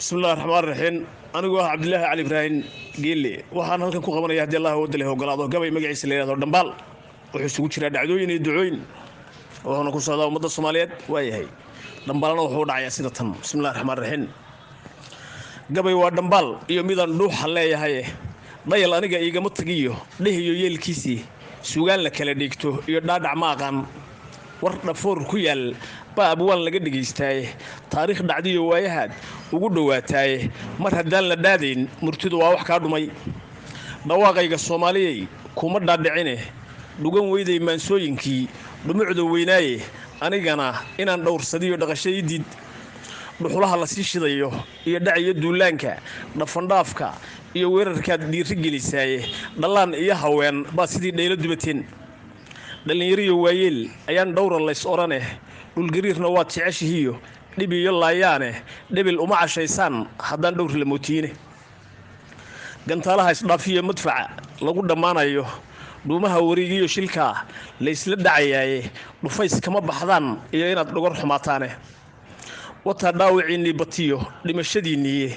بسم الله الرحمن الرحيم أنا جوا عبد الله علي إبراهيم قال لي وحنا هلكن كو قبنا يهدي الله ود له وقلاده قبي مقعيس ليلة دنبال وحسوا جرا دعوين يدعوين وهنا كو صدا ومدة الصوماليات واي هي دنبالنا وحو دعيا سيدتهم بسم الله الرحمن الرحيم قبي ودنبال يوميدان دوح الله هي ضيل أنا إيجا متقيو ليه ييل كيسي سوغان لكلا ديكتو يدادع ماقان warna foor ku yaal ba abwaan laga dhigaystay taariikh dhacdiyo waayahaad ugu dhawaatay mar hadaan la daadin murtidu waa wax ka dhumay dhawaaqayga Soomaaliyeey kuma dhaadhicine dhugan weyday maansooyinkii dhumucda weynaaye anigana inaan dhowrsadiyo dhaqashaydid dhuxulaha la sii shidayo iyo dhaciyo duulaanka dhafandhaafka iyo weerarka dhiiri gelisay dhalaan iyo haween ba sidii dhaylo dubateen dhalinyariyo waayeel ayaan dhowran lays orane dhulgariirna waa jeceshihiyo dhibiyo laayaane dhibil uma cashaysan hadaan dhowr la mootiine gantaalaha isdhaafiyo madfaca lagu dhamaanayo dhuumaha wareegiyo shilka la isla dhacayay dhufays kama baxdaan iyo inaad dhogor xumaataane wata dhaawiciini batiyo dhimashadiiniye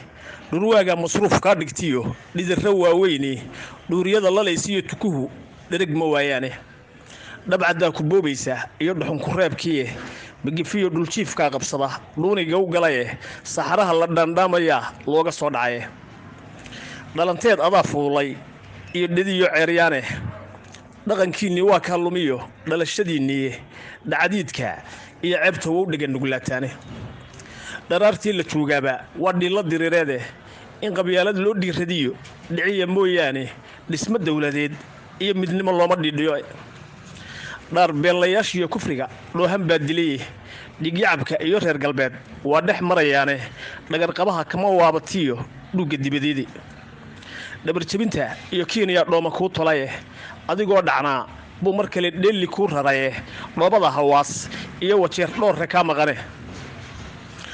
dhurwaaga masruuf ka dhigtiyo dhidira waaweyni dhuuriyada la leeysiyo tukuhu dhereg ma waayaane dabcada ku boobaysa iyo dhuxun ku reebkiye magifiyo dhuljiifka qabsada dhuuniga u galay saxaraha la dhandhamaya looga soo dhacay dhalanteed adaa fuulay iyo dhidiyo ceeryaane dhaqankiini waa ka lumiyo dhalashadiini dhacdiidka iyo ceebta uu dhigan nuglaataane daraartii la joogaba waa dhila diriireede in qabyaalad loo dhiiradiyo dhiciya mooyaane dhisma dawladeed iyo midnimo looma dhidhiyo dhar beelayaasha iyo kufriga dhoohan baa dilay dhigyacabka iyo reer galbeed waa dhex marayaane dhagar qabaha kama waabatiyo dhuga dibadeedi dhabar jabinta iyo Kenya dhooma ku tolay adigoo dhacnaa buu mar kale dheeli ku raray dhoobada hawaas iyo wajeer dhowr ka maqane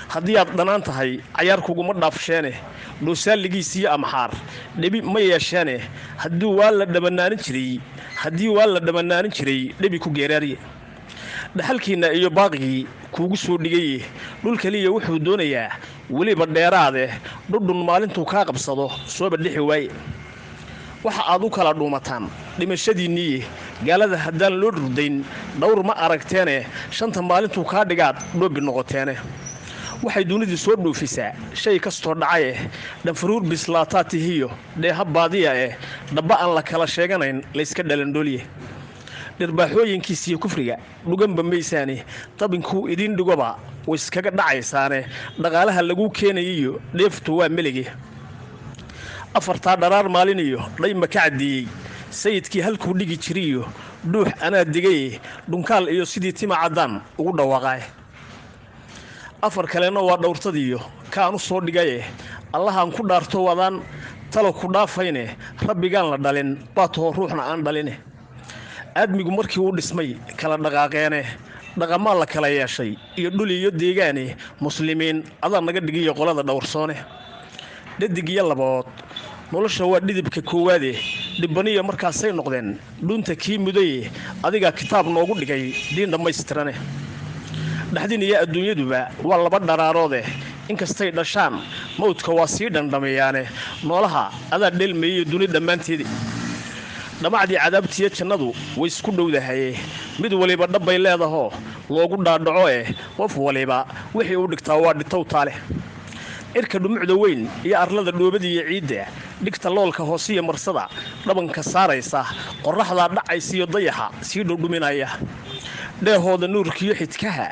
haddii aad dhanaan tahay cayaar kuguma dhaafsheene dhoosaaligiisa amxaar dhibi ma yeesheene haddii waa la dhamanaanin jiray dhibi ku geeraariye dhaxalkiina iyo baaqigi kuugu soo dhigay dhul kaliya wuxuu doonayaa waliba dheeraade dhudhun maalintuu ka qabsado soo badhixi waay waxa aad u kala dhuumataan dhimashadiinii gaalada hadaan loo dhurdayn dhowr ma aragteene shanta maalintuu ka dhigaad dhoobi noqoteene waxay dunida soo dhoofisaa shay kasto dhacay dhanfaruur bislaataatihiyo dheeha baadiya dhaba aan la kala sheeganayn la iska dhalandhooliye dhirbaaxooyinkiisa iyo kufriga dhuganba maysaani tabinku idin dhigoba way iskaga dhacaysaane dhaqaalaha lagu keenayo dheeftu waa melege afarta dharaar maalin iyo dhayma ka cadiyay sayidkii halkuu dhigi jiriyo dhuux anaa digay dhunkaal iyo sidii tima cadaan ugu dhawaaqay afar kalena waa dhowrtadiyo kaan u soo dhigay allahan ku dhaarto wadaan talo ku dhaafayne rabbigaan la dhalin baato ruuxna aan dhaline aadmigu markii uu dhismay kala dhaqaaqeene dhaqama la kala yeeshay iyo dhul iyo deegaane muslimiin adaa naga dhigiyo qolada dhowrsoone dhadig iyo labood nolosha waa dhidibka koowaade dhibaniyo markaasay noqdeen dhunta kii muday adiga kitaab noogu dhigay diin dhameystirane dhaxdin iyo adduunyaduba waa laba dharaaroode inkastay dhashaan mawdka waa sii dhandhameeyaane noolaha adaa dheelmeeyay duni dhammaanteedii dhamacdii cadaabtiyo jannadu way isku dhowdahay mid waliba dhabbay leedaho loogu dhaadhaco qof waliba wixii uu dhigtaa waa dhitow taale irka dhumucda weyn iyo arlada dhoobada iyo ciidda dhigta loolka hoosiyo marsada dhabanka saaraysa qorraxda dhacaysiyo dayaxa sii dhudhuminaya dheehooda nuurkiyo xidkaha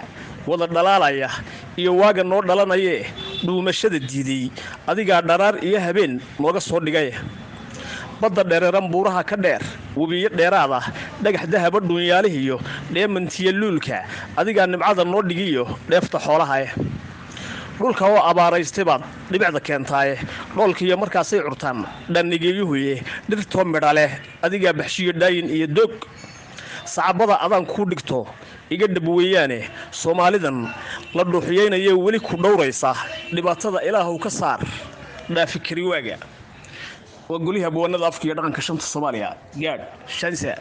wada dhalaalaya iyo waaga noo dhalanaya dhuumashada diiday adiga dharaar iyo habeen nooga soo dhigay badda dheereeran buuraha ka dheer wabiyo dheeraada dhagax dahaba dhunyaalihiyo dheemantiya luulka adiga nimcada noo dhigiyo dheefta xoolaha dhulka oo abaaraystay baad dhibicda keentay dhoolkiyo markaasay curtaan dhanigeeyuhu dhirtoo midha leh adiga baxshiyo dhaayin iyo dog saacabada adaan ku dhigto iga dhabweeyaane Soomaalidan la dhuuxiyeenayo wali ku dhowraysa dhibaatada Ilaahu ka saar dhaafikri waaga waa goliha boonada afkiga dhaqanka shanta Soomaaliya gaad shansa